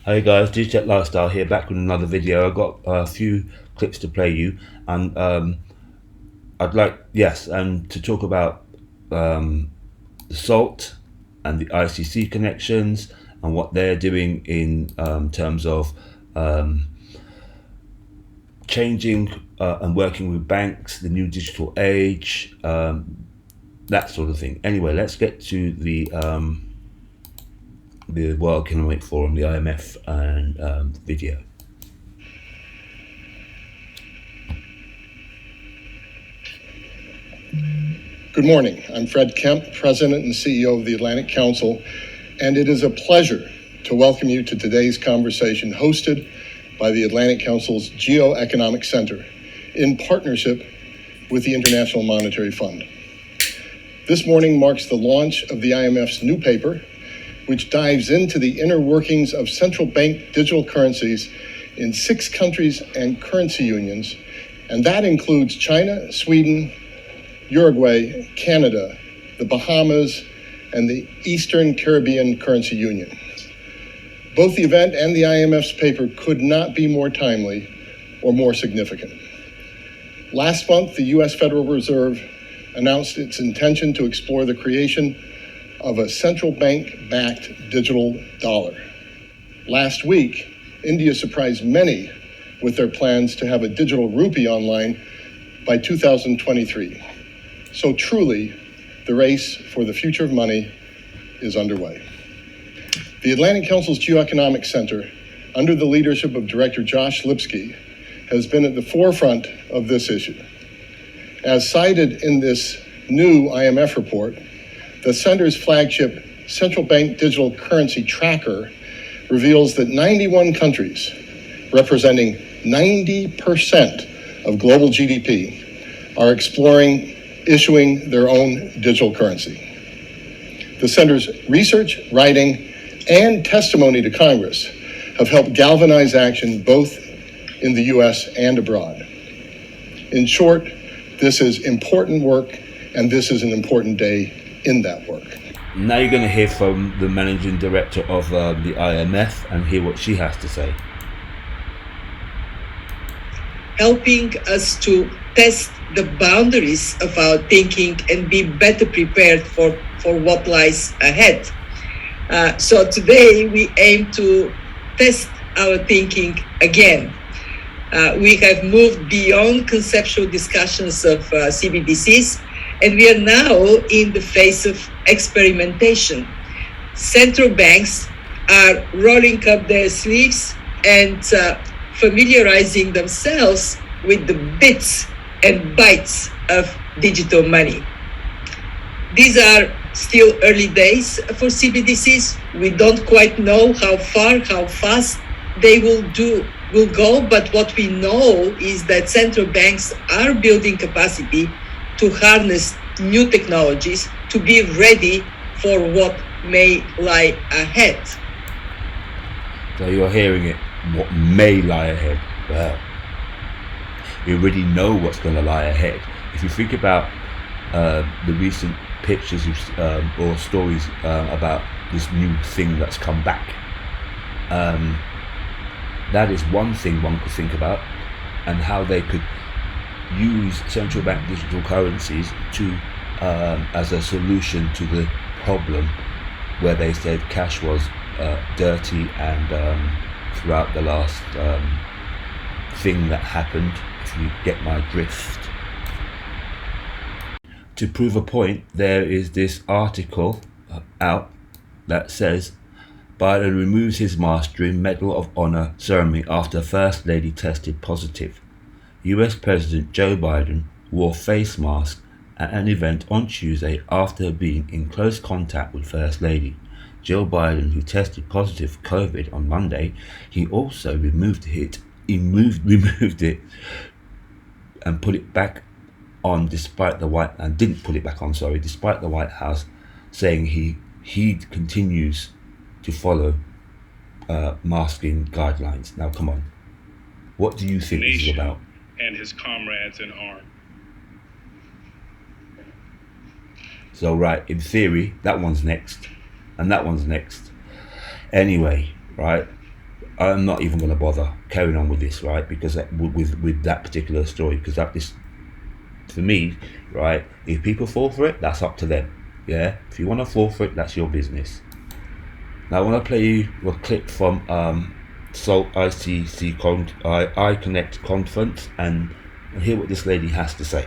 Hey guys, Digital Lifestyle here, back with another video. I got a few clips to play you, and I'd like, to talk about the SALT and the ICC connections and what they're doing in terms of changing and working with banks, the new digital age, that sort of thing. Anyway, let's get to the World Economic Forum, the IMF, and video. Good morning. I'm Fred Kemp, President and CEO of the Atlantic Council, and it is a pleasure to welcome you to today's conversation hosted by the Atlantic Council's Geoeconomic Center in partnership with the International Monetary Fund. This morning marks the launch of the IMF's new paper, which dives into the inner workings of central bank digital currencies in 6 countries and currency unions, and that includes China, Sweden, Uruguay, Canada, the Bahamas, and the Eastern Caribbean Currency Union. Both the event and the IMF's paper could not be more timely or more significant. Last month, the U.S. Federal Reserve announced its intention to explore the creation of a central bank-backed digital dollar. Last week, India surprised many with their plans to have a digital rupee online by 2023. So truly, the race for the future of money is underway. The Atlantic Council's Geoeconomic Center, under the leadership of Director Josh Lipsky, has been at the forefront of this issue. As cited in this new IMF report, the center's flagship Central Bank Digital Currency Tracker reveals that 91 countries, representing 90% of global GDP, are exploring issuing their own digital currency. The center's research, writing, and testimony to Congress have helped galvanize action both in the U.S. and abroad. In short, this is important work, and this is an important day in that work. Now you're going to hear from the managing director of the IMF and hear what she has to say. Helping us to test the boundaries of our thinking and be better prepared for what lies ahead. So today we aim to test our thinking again. We have moved beyond conceptual discussions of CBDCs, and we are now in the phase of experimentation. Central banks are rolling up their sleeves and familiarizing themselves with the bits and bytes of digital money. These are still early days for CBDCs. We don't quite know how far, how fast they will go, but what we know is that central banks are building capacity to harness new technologies to be ready for what may lie ahead. So you're hearing it, what may lie ahead. Well, we already know what's going to lie ahead. If you think about the recent pictures or stories about this new thing that's come back, that is one thing one could think about, and how they could use central bank digital currencies to as a solution to the problem where they said cash was dirty, and throughout the last thing that happened, if you get my drift. To prove a point, there is this article out that says Biden removes his mask during Medal of Honor ceremony after First Lady tested positive. US President Joe Biden wore face mask at an event on Tuesday after being in close contact with First Lady Jill Biden, who tested positive for COVID on Monday. He also removed it and put it back on despite the White House saying he continues to follow masking guidelines. Now come on, what do you think this is about? And his comrades in arms. So right, in theory, that one's next, and that one's next. Anyway, right, I'm not even going to bother carrying on with this, right? Because with that particular story, because that is, for me, right, if people fall for it, that's up to them. Yeah, if you want to fall for it, that's your business. Now I want to play you a clip from Seoul iConnect conference and hear what this lady has to say.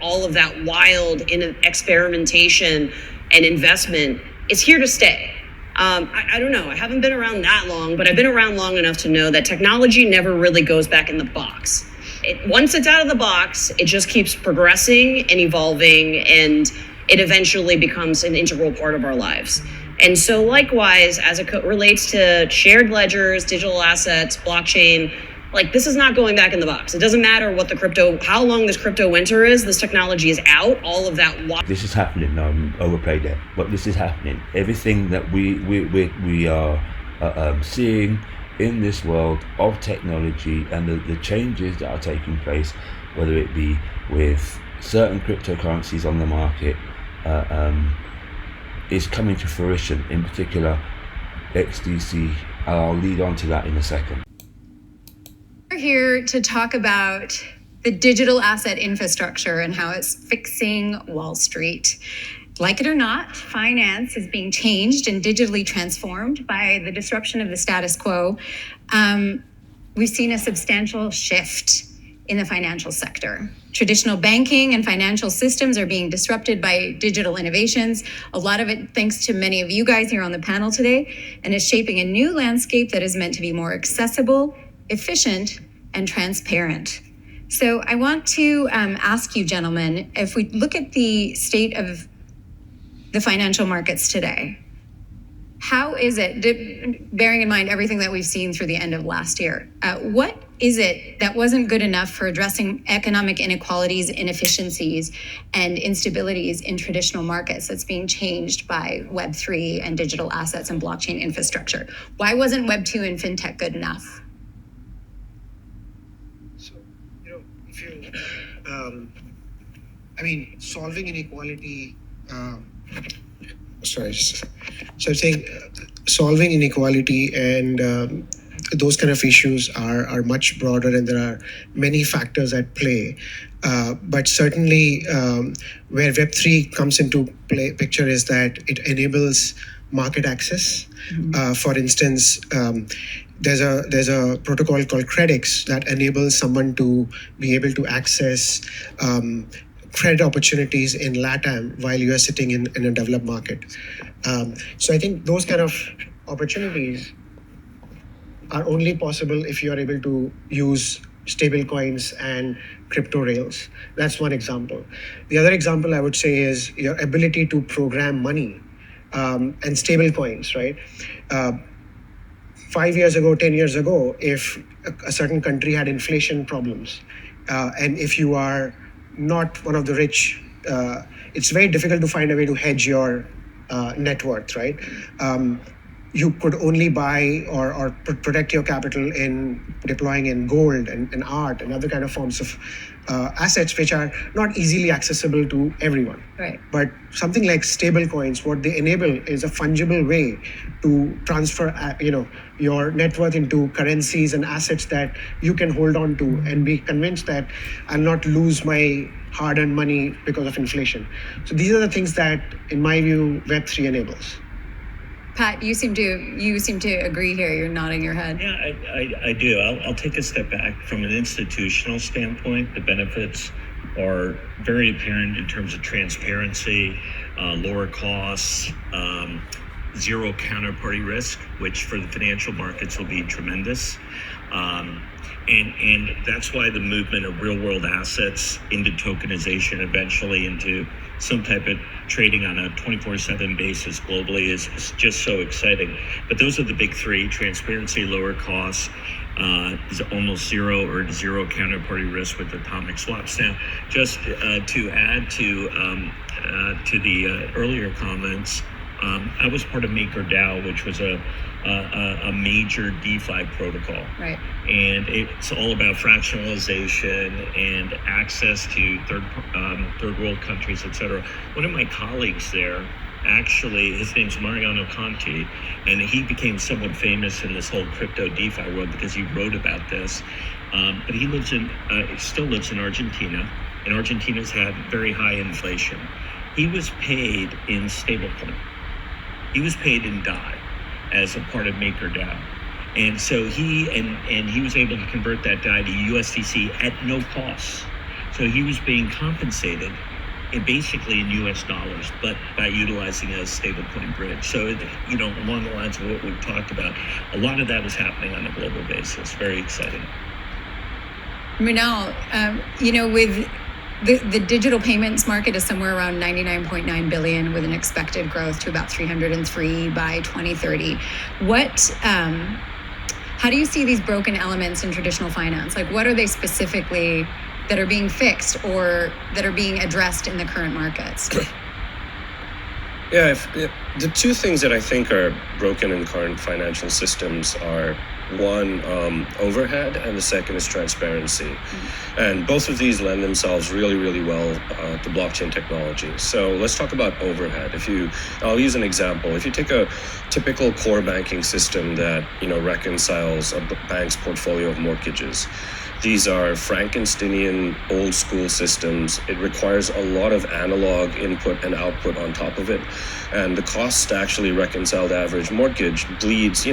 All of that wild experimentation and investment is here to stay. I don't know, I haven't been around that long, but I've been around long enough to know that technology never really goes back in the box. Once it's out of the box, it just keeps progressing and evolving, and it eventually becomes an integral part of our lives. And so likewise, as it relates to shared ledgers, digital assets, blockchain, like, this is not going back in the box. It doesn't matter what how long this crypto winter is, this technology is out, all of that. This is happening. No, I'm overplayed it, but this is happening. Everything that we are seeing in this world of technology and the changes that are taking place, whether it be with certain cryptocurrencies on the market, is coming to fruition, in particular XDC. I'll lead on to that in a second. We're here to talk about the digital asset infrastructure and how it's fixing Wall Street. Like it or not, finance is being changed and digitally transformed by the disruption of the status quo. We've seen a substantial shift in the financial sector. Traditional banking and financial systems are being disrupted by digital innovations. A lot of it thanks to many of you guys here on the panel today, and is shaping a new landscape that is meant to be more accessible, efficient, and transparent. So I want to ask you, gentlemen, if we look at the state of the financial markets today, how is it, bearing in mind everything that we've seen through the end of last year, what is it that wasn't good enough for addressing economic inequalities, inefficiencies, and instabilities in traditional markets that's being changed by Web3 and digital assets and blockchain infrastructure? Why wasn't Web2 and FinTech good enough? So, if you, solving inequality, So I'm saying solving inequality and those kind of issues are much broader, and there are many factors at play. But certainly where Web3 comes into picture is that it enables market access. For instance, there's a protocol called Credix that enables someone to be able to access credit opportunities in LATAM while you are sitting in a developed market. So I think those kind of opportunities are only possible if you are able to use stable coins and crypto rails. That's one example. The other example I would say is your ability to program money and stable coins, right? 5 years ago, 10 years ago, if a certain country had inflation problems, and if you are not one of the rich, it's very difficult to find a way to hedge your net worth, right? You could only buy or protect your capital in deploying in gold and art and other kind of forms of assets which are not easily accessible to everyone. Right. But something like stable coins, what they enable is a fungible way to transfer, your net worth into currencies and assets that you can hold on to and be convinced that I'll not lose my hard-earned money because of inflation. So these are the things that, in my view, Web3 enables. Pat, you seem to agree here. You're nodding your head. Yeah, I do. I'll take a step back. From an institutional standpoint, the benefits are very apparent in terms of transparency, lower costs, zero counterparty risk, which for the financial markets will be tremendous. And that's why the movement of real world assets into tokenization, eventually into some type of trading on a 24/7 basis globally is just so exciting. But those are the big three: transparency, lower costs, is almost zero counterparty risk with atomic swaps. Now, just to add to the earlier comments, I was part of MakerDAO, which was a major DeFi protocol. Right. And it's all about fractionalization and access to third world countries, et cetera. One of my colleagues there actually, his name's Mariano Conti, and he became somewhat famous in this whole crypto DeFi world because he wrote about this. But he still lives in Argentina, and Argentina's had very high inflation. He was paid in stablecoin. He was paid in DAI as a part of MakerDAO. And so he was able to convert that DAI to USDC at no cost. So he was being compensated basically in US dollars, but by utilizing a stablecoin bridge. So, along the lines of what we've talked about, a lot of that is happening on a global basis. Very exciting. Mrinal, with the digital payments market is somewhere around 99.9 billion with an expected growth to about 303 by 2030. How do you see these broken elements in traditional finance? Like, what are they specifically that are being fixed or that are being addressed in the current markets? Yeah, the two things that I think are broken in current financial systems are one, overhead, and the second is transparency. Mm-hmm. And both of these lend themselves really, really well to blockchain technology. So let's talk about overhead. I'll use an example. If you take a typical core banking system that, reconciles a bank's portfolio of mortgages, these are Frankensteinian old school systems. It requires a lot of analog input and output on top of it. And the cost to actually reconcile the average mortgage bleeds,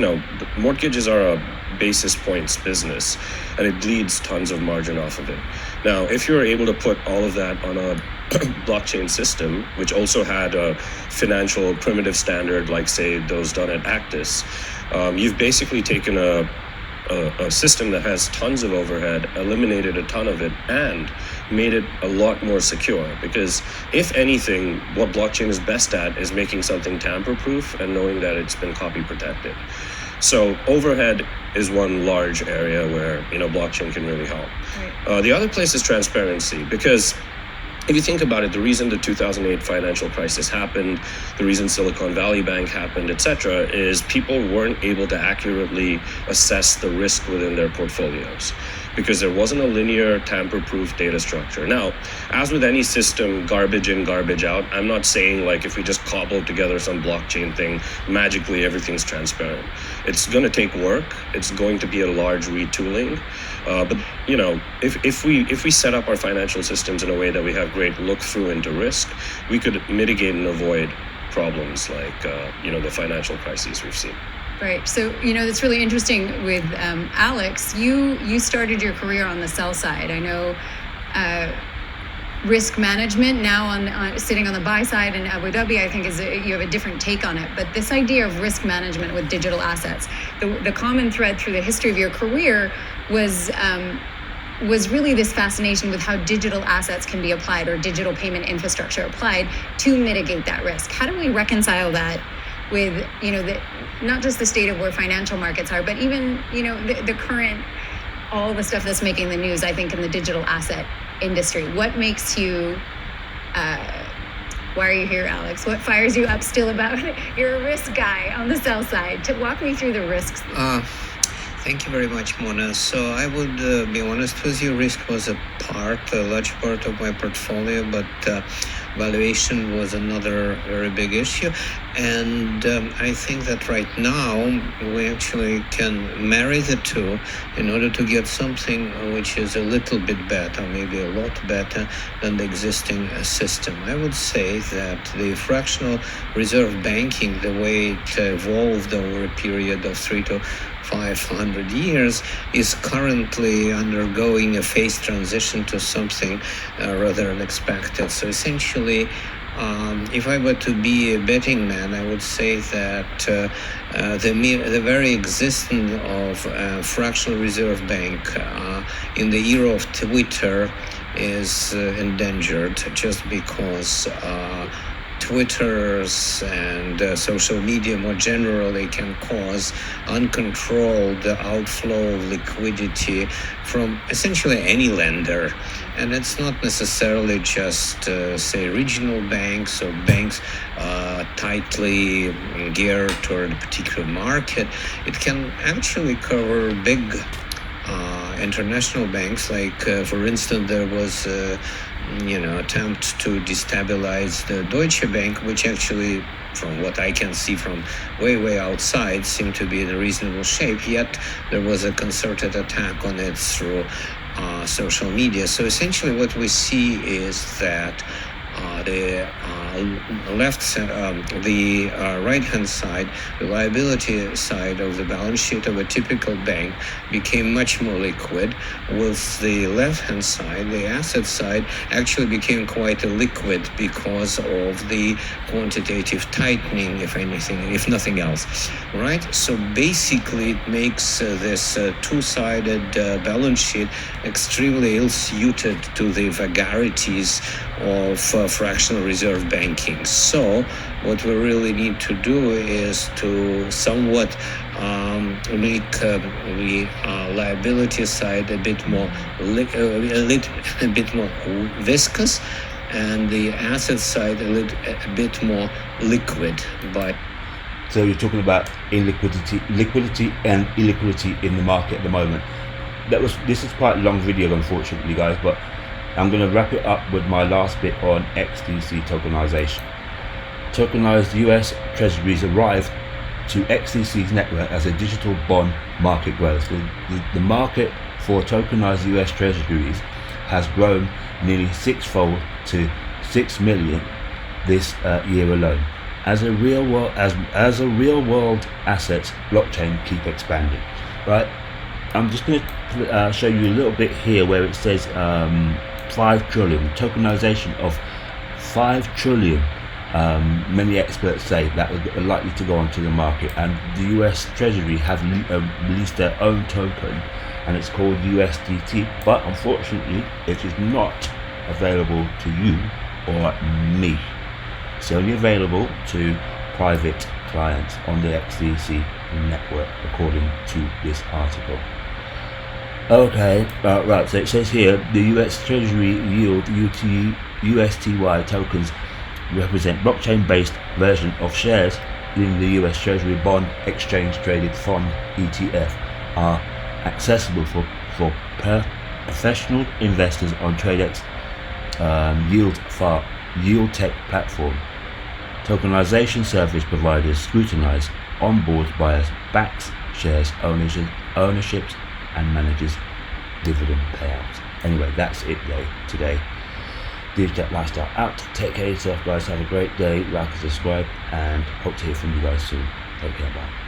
mortgages are a basis points business, and it bleeds tons of margin off of it. Now, if you're able to put all of that on a blockchain system, which also had a financial primitive standard, like say those done at Actis, you've basically taken a system that has tons of overhead, eliminated a ton of it, and made it a lot more secure. Because if anything, what blockchain is best at is making something tamper-proof and knowing that it's been copy protected. So overhead is one large area where blockchain can really help. Right. The other place is transparency, because if you think about it, the reason the 2008 financial crisis happened, the reason Silicon Valley Bank happened, etc., is people weren't able to accurately assess the risk within their portfolios because there wasn't a linear tamper-proof data structure. Now, as with any system, garbage in, garbage out, I'm not saying like if we just cobble together some blockchain thing, magically everything's transparent. It's going to take work. It's going to be a large retooling. But if we set up our financial systems in a way that we have great look-through into risk, we could mitigate and avoid problems like the financial crises we've seen. Right. So, that's really interesting with Alex. You started your career on the sell side. I know risk management now on sitting on the buy side in Abu Dhabi, I think you have a different take on it. But this idea of risk management with digital assets, the common thread through the history of your career was really this fascination with how digital assets can be applied or digital payment infrastructure applied to mitigate that risk. How do we reconcile that with, not just the state of where financial markets are, but even, the current, all the stuff that's making the news, I think, in the digital asset industry? What makes you, why are you here, Alex? What fires you up still about it? You're a risk guy on the sell side. To walk me through the risks. Thank you very much, Mona. So I would be honest with you, risk was a large part of my portfolio, but valuation was another very big issue. And I think that right now we actually can marry the two in order to get something which is a little bit better, maybe a lot better than the existing system. I would say that the fractional reserve banking, the way it evolved over a period of 300 to 500 years, is currently undergoing a phase transition to something rather unexpected. So essentially, if I were to be a betting man, I would say that the very existence of a fractional reserve bank in the era of Twitter is endangered, just because Twitters and social media more generally can cause uncontrolled outflow of liquidity from essentially any lender. And it's not necessarily just, say, regional banks or banks tightly geared toward a particular market. It can actually cover big international banks. Like, for instance, there was attempt to destabilize the Deutsche Bank, which actually, from what I can see from way outside, seemed to be in a reasonable shape. Yet there was a concerted attack on it through social media. So essentially what we see is that the right-hand side, the liability side of the balance sheet of a typical bank became much more liquid, with the left-hand side, the asset side, actually became quite illiquid because of the quantitative tightening, if nothing else, right? So basically it makes this two-sided balance sheet extremely ill-suited to the vagaries of fractional reserve banking. So what we really need to do is to somewhat make the liability side a bit more viscous, and the asset side a bit more liquid. So you're talking about liquidity and illiquidity in the market at the moment. This is quite a long video, unfortunately, guys, but I'm going to wrap it up with my last bit on XDC tokenization. Tokenized US Treasuries arrived to XDC's network as a digital bond market grows. The market for tokenized US Treasuries has grown nearly sixfold to 6 million this year alone. As a real world assets, blockchain keep expanding. Right? I'm just going to show you a little bit here where it says 5 trillion, tokenization of 5 trillion. Many experts say that are likely to go onto the market, and the US Treasury have released their own token, and it's called USDT, but unfortunately it is not available to you or me. It's only available to private clients on the XDC network, according to this article. Okay, right, so it says here the US Treasury yield USTY tokens represent blockchain-based version of shares in the US Treasury bond exchange traded fund ETF are accessible for professional investors on TradeX yield tech platform. Tokenization service providers scrutinize onboard buyers, backs shares ownerships and manages dividend payouts. Anyway, that's it though today. Digital Lifestyle out. Take care of yourself, guys. Have a great day. Like and subscribe, and hope to hear from you guys soon. Take care. Bye.